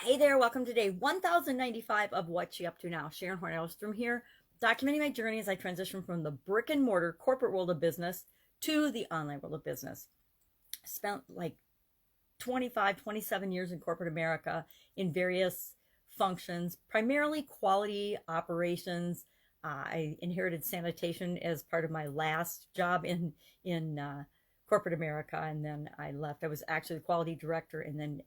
Hey there, welcome to day 1095 of What You Up To Now. Sharon Horne-Ellstrom here, documenting my journey as I transition from the brick and mortar corporate world of business to the online world of business. Spent like 25, 27 years in corporate America in various functions, primarily quality operations. I inherited sanitation as part of my last job in corporate America, and then I left. I was actually the quality director, and then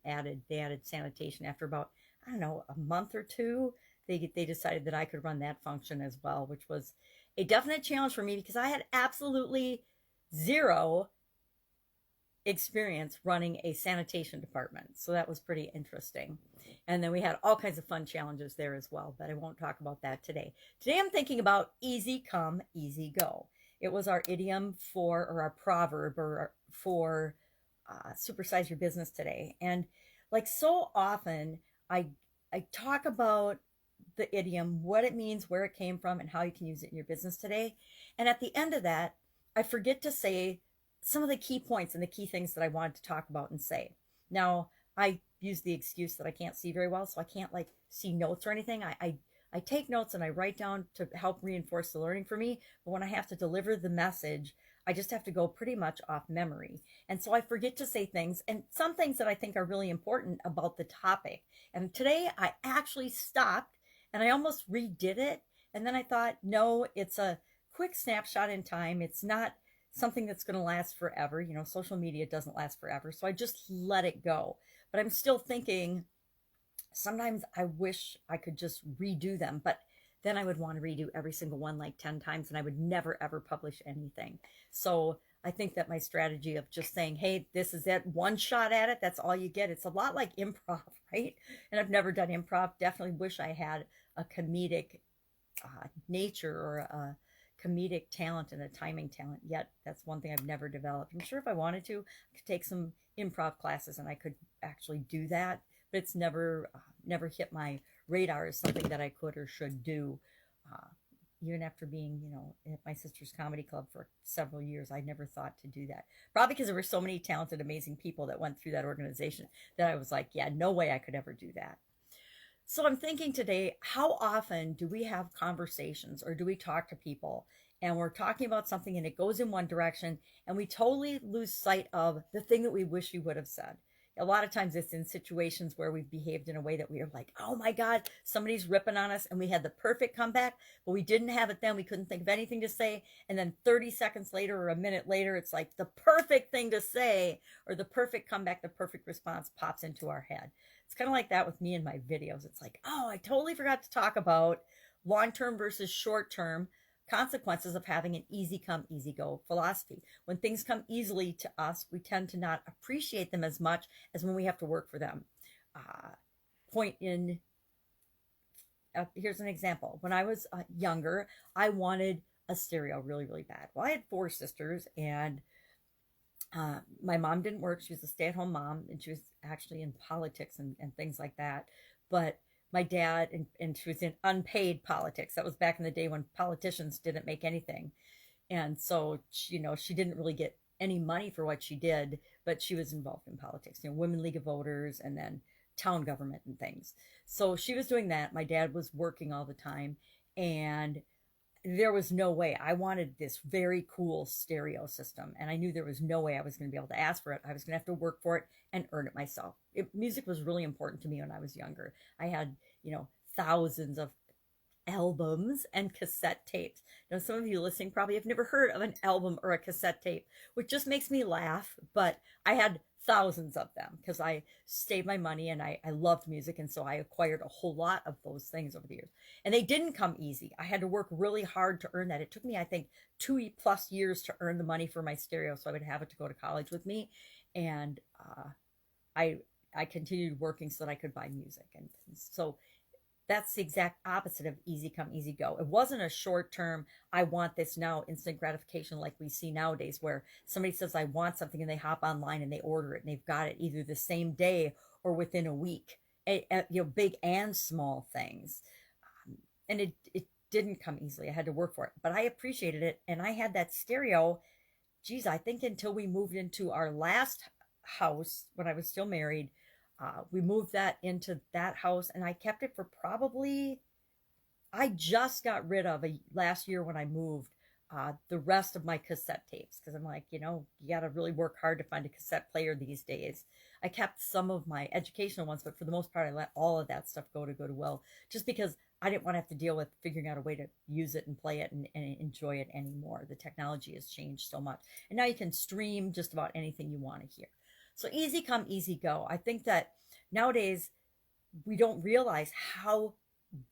they added sanitation after about, I don't know, a month or two. They decided that I could run that function as well, which was a definite challenge for me because I had absolutely zero experience running a sanitation department. So that was pretty interesting. And then we had all kinds of fun challenges there as well, but I won't talk about that today. Today I'm thinking about easy come, easy go. It was our idiom for, or our proverb or for supersize your business today. And like so often, I I talk about the idiom, what it means, where it came from, and how you can use it in your business today. And at the end of that, I forget to say some of the key points and the key things that I wanted to talk about and say. Now, I use the excuse that I can't see very well, so I can't like see notes or anything. I take notes and I write down to help reinforce the learning for me. But when I have to deliver the message, I just have to go pretty much off memory. And so I forget to say things and some things that I think are really important about the topic. And today I actually stopped and I almost redid it. And then I thought, no, it's a quick snapshot in time. It's not something that's going to last forever. You know, social media doesn't last forever. So I just let it go. But I'm still thinking sometimes I wish I could just redo them, but then I would want to redo every single one like 10 times and I would never ever publish anything. So I think that my strategy of just saying, hey, this is it, one shot at it, that's all you get. It's a lot like improv, right? And I've never done improv. Definitely wish I had a comedic nature or a comedic talent and a timing talent. Yet that's one thing I've never developed. I'm sure if I wanted to, I could take some improv classes and I could actually do that, but it's never hit my radar as something that I could or should do. Uh, Even after being, at my sister's comedy club for several years, I never thought to do that. Probably because there were so many talented, amazing people that went through that organization that I was like, yeah, no way I could ever do that. So I'm thinking today, how often do we have conversations or do we talk to people and we're talking about something and it goes in one direction and we totally lose sight of the thing that we wish we would have said? A lot of times it's in situations where we've behaved in a way that we are like, oh my God, somebody's ripping on us and we had the perfect comeback, but we didn't have it then. We couldn't think of anything to say. And then 30 seconds later or a minute later, it's like the perfect thing to say or the perfect comeback, the perfect response pops into our head. It's kind of like that with me in my videos. It's like, oh, I totally forgot to talk about long-term versus short-term consequences of having an easy come, easy go philosophy. When things come easily to us, we tend to not appreciate them as much as when we have to work for them. Uh, point in Here's an example. When I was younger, I wanted a stereo really, really bad. Well, I had four sisters, and my mom didn't work. She was a stay-at-home mom, and she was actually in politics and things like that. But my dad, and she was in unpaid politics. That was back in the day when politicians didn't make anything. And so, she didn't really get any money for what she did, but she was involved in politics, Women League of Voters and then town government and things. So she was doing that. My dad was working all the time. And there was no way. I wanted this very cool stereo system, and I knew there was no way I was going to be able to ask for it. I was going to have to work for it and earn it myself. Music was really important to me when I was younger. I had, thousands of albums and cassette tapes. Now, some of you listening probably have never heard of an album or a cassette tape, which just makes me laugh, but I had thousands of them because I saved my money and I loved music. And so I acquired a whole lot of those things over the years. And they didn't come easy. I had to work really hard to earn that. It took me, I think, 2+ years to earn the money for my stereo so I would have it to go to college with me. And I I continued working so that I could buy music. And so that's the exact opposite of easy come, easy go. It wasn't a short term, I want this now, instant gratification like we see nowadays, where somebody says, I want something, and they hop online and they order it and they've got it either the same day or within a week. Big and small things. And it didn't come easily. I had to work for it, but I appreciated it. And I had that stereo, geez, I think until we moved into our last house when I was still married. We moved that into that house, and I kept it for probably, I just got rid of last year when I moved the rest of my cassette tapes because I'm like, you got to really work hard to find a cassette player these days. I kept some of my educational ones, but for the most part, I let all of that stuff go to Goodwill just because I didn't want to have to deal with figuring out a way to use it and play it and enjoy it anymore. The technology has changed so much. And now you can stream just about anything you want to hear. So easy come, easy go. I think that nowadays we don't realize how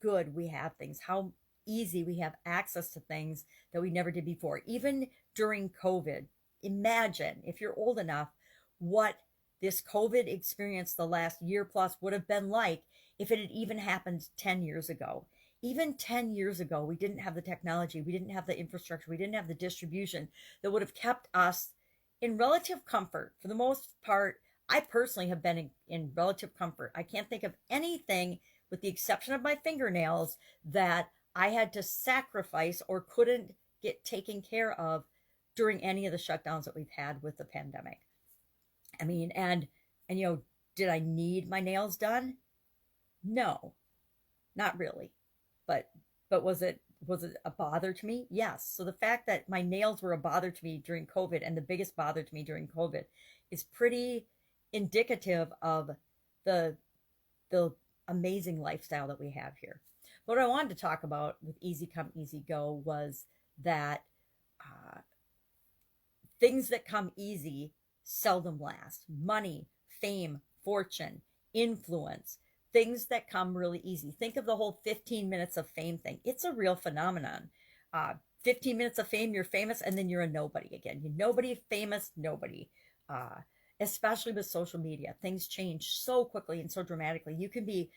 good we have things, how easy we have access to things that we never did before. Even during COVID, imagine if you're old enough what this COVID experience the last year plus would have been like if it had even happened 10 years ago. Even 10 years ago, we didn't have the technology, we didn't have the infrastructure, we didn't have the distribution that would have kept us in relative comfort. For the most part, I personally have been in relative comfort. I can't think of anything, with the exception of my fingernails, that I had to sacrifice or couldn't get taken care of during any of the shutdowns that we've had with the pandemic. I mean, and did I need my nails done? No, not really. But was it a bother to me? Yes. So the fact that my nails were a bother to me during COVID, and the biggest bother to me during COVID, is pretty indicative of the amazing lifestyle that we have here. But what I wanted to talk about with Easy Come, Easy Go was that things that come easy seldom last. Money, fame, fortune, influence, things that come really easy. Think of the whole 15 minutes of fame thing. It's a real phenomenon. 15 minutes of fame, you're famous, and then you're a nobody again. You're nobody, famous, nobody. Especially with social media, things change so quickly and so dramatically. You can be,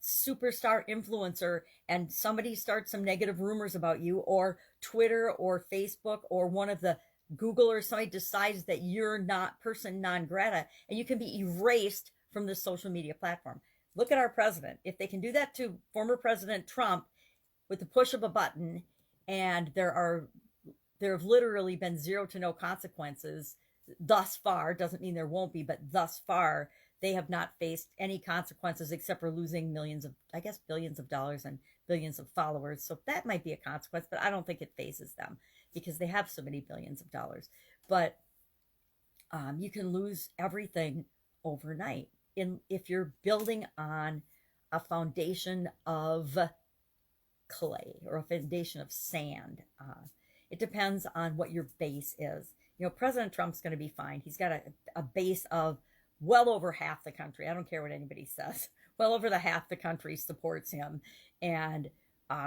superstar influencer, and somebody starts some negative rumors about you, or Twitter or Facebook or one of the Google or somebody decides that you're not person non grata, and you can be erased from the social media platform. Look at our president. If they can do that to former President Trump with the push of a button, and there have literally been zero to no consequences thus far, doesn't mean there won't be, but thus far, they have not faced any consequences except for losing billions of dollars and billions of followers. So that might be a consequence, but I don't think it phases them because they have so many billions of dollars. But you can lose everything overnight if you're building on a foundation of clay or a foundation of sand. It depends on what your base is. President Trump's going to be fine. He's got a base of well over half the country. I don't care what anybody says. Well over the half the country supports him and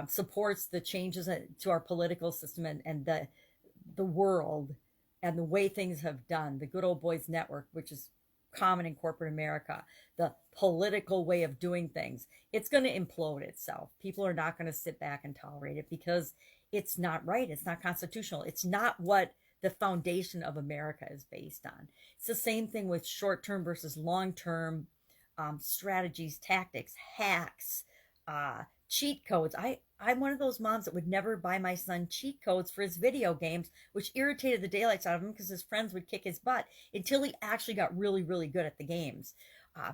supports the changes to our political system and the world and the way things have done. The good old boys network, which is common in corporate America, the political way of doing things. It's going to implode itself. People are not going to sit back and tolerate it because it's not right. It's not constitutional. It's not what the foundation of America is based on. It's the same thing with short-term versus long-term strategies, tactics, hacks, cheat codes. I'm one of those moms that would never buy my son cheat codes for his video games, which irritated the daylights out of him because his friends would kick his butt until he actually got really, really good at the games.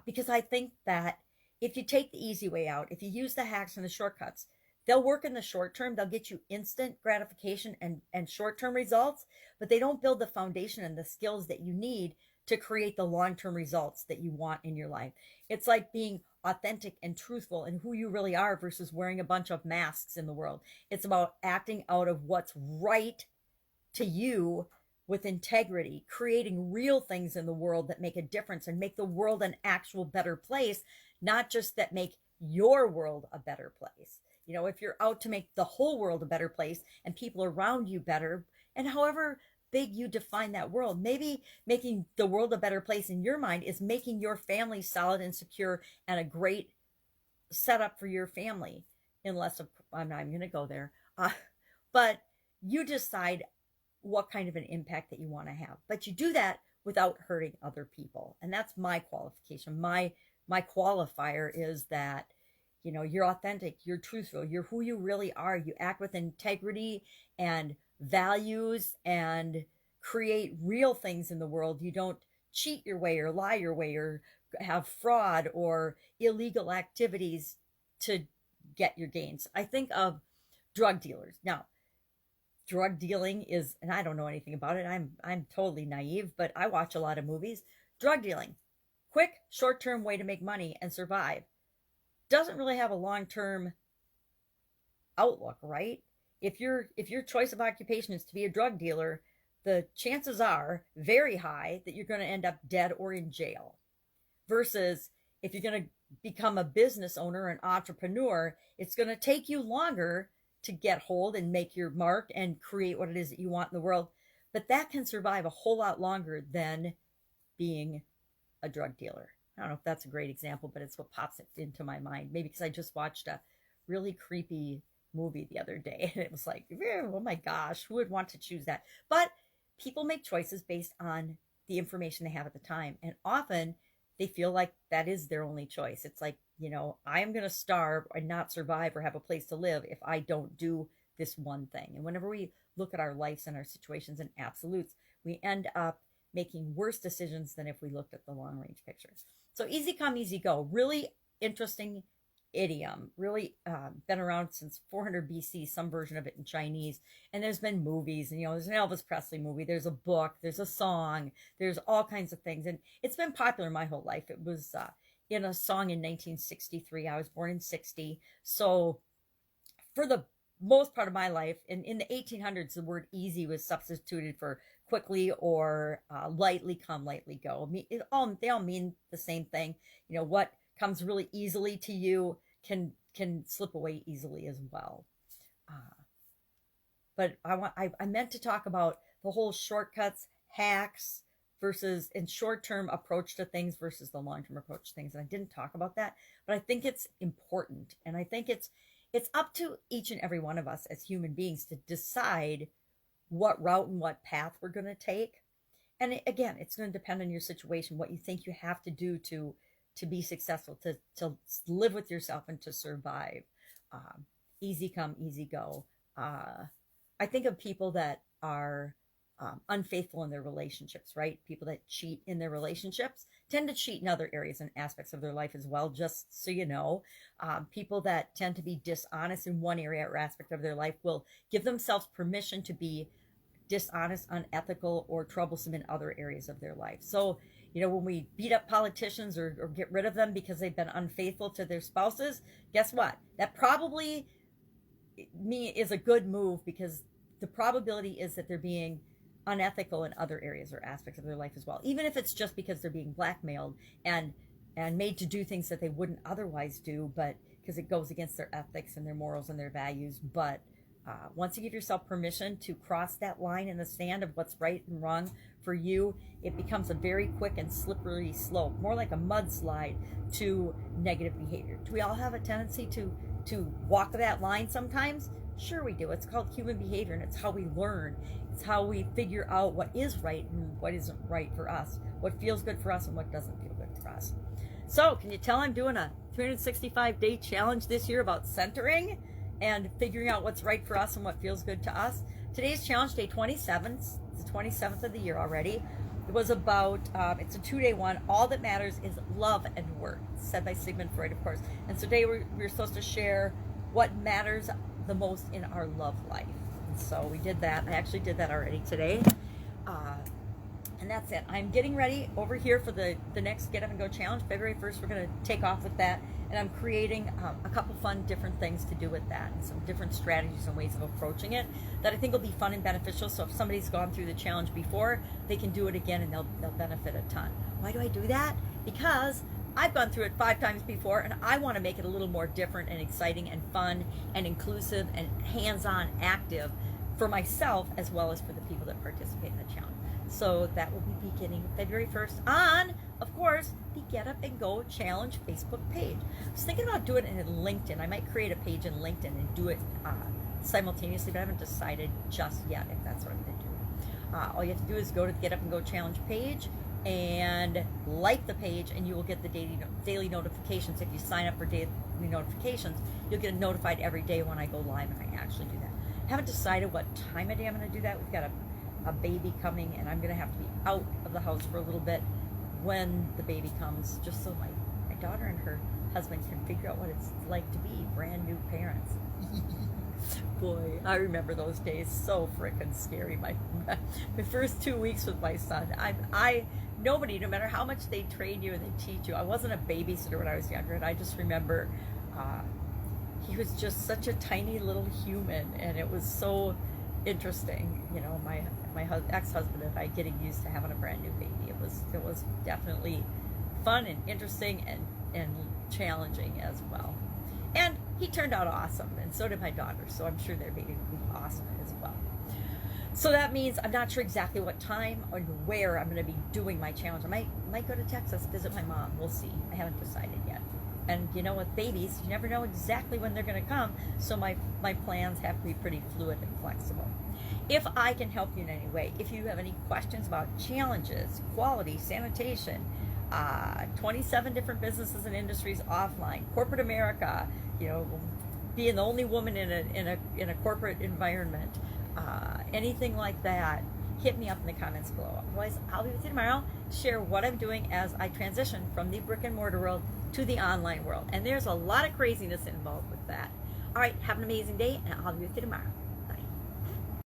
Because I think that if you take the easy way out, if you use the hacks and the shortcuts, they'll work in the short term. They'll get you instant gratification and short-term results, but they don't build the foundation and the skills that you need to create the long-term results that you want in your life. It's like being authentic and truthful in who you really are versus wearing a bunch of masks in the world. It's about acting out of what's right to you with integrity, creating real things in the world that make a difference and make the world an actual better place, not just that make your world a better place. If you're out to make the whole world a better place and people around you better, and however big you define that world, maybe making the world a better place in your mind is making your family solid and secure and a great setup for your family. Unless I'm not even going to go there, but you decide what kind of an impact that you want to have. But you do that without hurting other people, and that's my qualification. My qualifier is that you're authentic, you're truthful, you're who you really are. You act with integrity and values and create real things in the world. You don't cheat your way or lie your way or have fraud or illegal activities to get your gains. I think of drug dealers. Now, drug dealing is, and I don't know anything about it. I'm totally naive, but I watch a lot of movies. Drug dealing, quick, short-term way to make money and survive. Doesn't really have a long-term outlook, right? If your choice of occupation is to be a drug dealer, the chances are very high that you're going to end up dead or in jail. Versus if you're going to become a business owner, an entrepreneur, it's going to take you longer to get hold and make your mark and create what it is that you want in the world. But that can survive a whole lot longer than being a drug dealer. I don't know if that's a great example, but it's what pops into my mind. Maybe because I just watched a really creepy movie the other day, and it was like, oh my gosh, who would want to choose that? But people make choices based on the information they have at the time, and often they feel like that is their only choice. It's like, I am going to starve and not survive or have a place to live if I don't do this one thing. And whenever we look at our lives and our situations in absolutes, we end up making worse decisions than if we looked at the long range picture. So easy come, easy go. Really interesting idiom. Really been around since 400 BC, some version of it in Chinese. And there's been movies, and there's an Elvis Presley movie, there's a book, there's a song, there's all kinds of things. And it's been popular my whole life. It was in a song in 1963. I was born in 60. So for the most part of my life, in the 1800s, the word easy was substituted for quickly or lightly come, lightly go. They all mean the same thing. What comes really easily to you can slip away easily as well. But I meant to talk about the whole shortcuts, hacks versus in short-term approach to things versus the long-term approach to things. And I didn't talk about that, but I think it's important. And I think it's up to each and every one of us as human beings to decide what route and what path we're going to take. And again, it's going to depend on your situation, what you think you have to do to be successful, to live with yourself and to survive. Easy come, easy go. I think of people that are unfaithful in their relationships, right? People that cheat in their relationships tend to cheat in other areas and aspects of their life as well, just so you know. People that tend to be dishonest in one area or aspect of their life will give themselves permission to be dishonest, unethical, or troublesome in other areas of their life. So, when we beat up politicians or get rid of them because they've been unfaithful to their spouses, guess what? That probably is a good move, because the probability is that they're being unethical in other areas or aspects of their life as well, even if it's just because they're being blackmailed and made to do things that they wouldn't otherwise do, but because it goes against their ethics and their morals and their values. But once you give yourself permission to cross that line in the sand of what's right and wrong for you, it becomes a very quick and slippery slope, more like a mudslide to negative behavior. Do we all have a tendency to walk that line sometimes? Sure we do. It's called human behavior, and it's how we learn. It's how we figure out what is right and what isn't right for us, what feels good for us and what doesn't feel good for us. So can you tell I'm doing a 365-day challenge this year about centering and figuring out what's right for us and what feels good to us? Today's challenge, day 27. It's the 27th of the year already. It was about, it's a 2-day one. All that matters is love and work, said by Sigmund Freud, of course. And so today we're supposed to share what matters the most in our love life. And so we did that. I actually did that already today. And that's it. I'm getting ready over here for the next Get Up and Go challenge. February 1st, we're going to take off with that. And I'm creating a couple fun different things to do with that, and some different strategies and ways of approaching it that I think will be fun and beneficial. So if somebody's gone through the challenge before, they can do it again and they'll benefit a ton. Why do I do that? Because I've gone through it 5 times before, and I want to make it a little more different and exciting and fun and inclusive and hands-on active for myself as well as for the people that participate in the challenge. So that will be beginning February 1st on, of course, the Get Up and Go Challenge Facebook page. I was thinking about doing it in LinkedIn. I might create a page in LinkedIn and do it simultaneously, but I haven't decided just yet if that's what I'm going to do. All you have to do is go to the Get Up and Go Challenge page and like the page, and you will get the daily notifications. If you sign up for daily notifications, you'll get notified every day when I go live and I actually do that. Haven't decided what time of day I'm going to do that. We've got a baby coming, and I'm going to have to be out of the house for a little bit when the baby comes, just so my daughter and her husband can figure out what it's like to be brand new parents. Boy, I remember those days. So freaking scary. My first 2 weeks with my son. Nobody, no matter how much they train you and they teach you. I wasn't a babysitter when I was younger, and I just remember he was just such a tiny little human, and it was so interesting. You know, my ex-husband and I getting used to having a brand new baby. It was definitely fun and interesting and challenging as well. And he turned out awesome, and so did my daughter, so I'm sure their baby will be awesome as well. So that means I'm not sure exactly what time or where I'm going to be doing my challenge. I might go to Texas, visit my mom. We'll see. I haven't decided yet. And you know, with babies, you never know exactly when they're going to come, so my plans have to be pretty fluid and flexible. If I can help you in any way, if you have any questions about challenges, quality, sanitation, 27 different businesses and industries offline, corporate America, you know, being the only woman in a corporate environment, anything like that, hit me up in the comments below. Otherwise, I'll be with you tomorrow. Share what I'm doing as I transition from the brick and mortar world to the online world. And there's a lot of craziness involved with that. All right, have an amazing day, and I'll be with you tomorrow.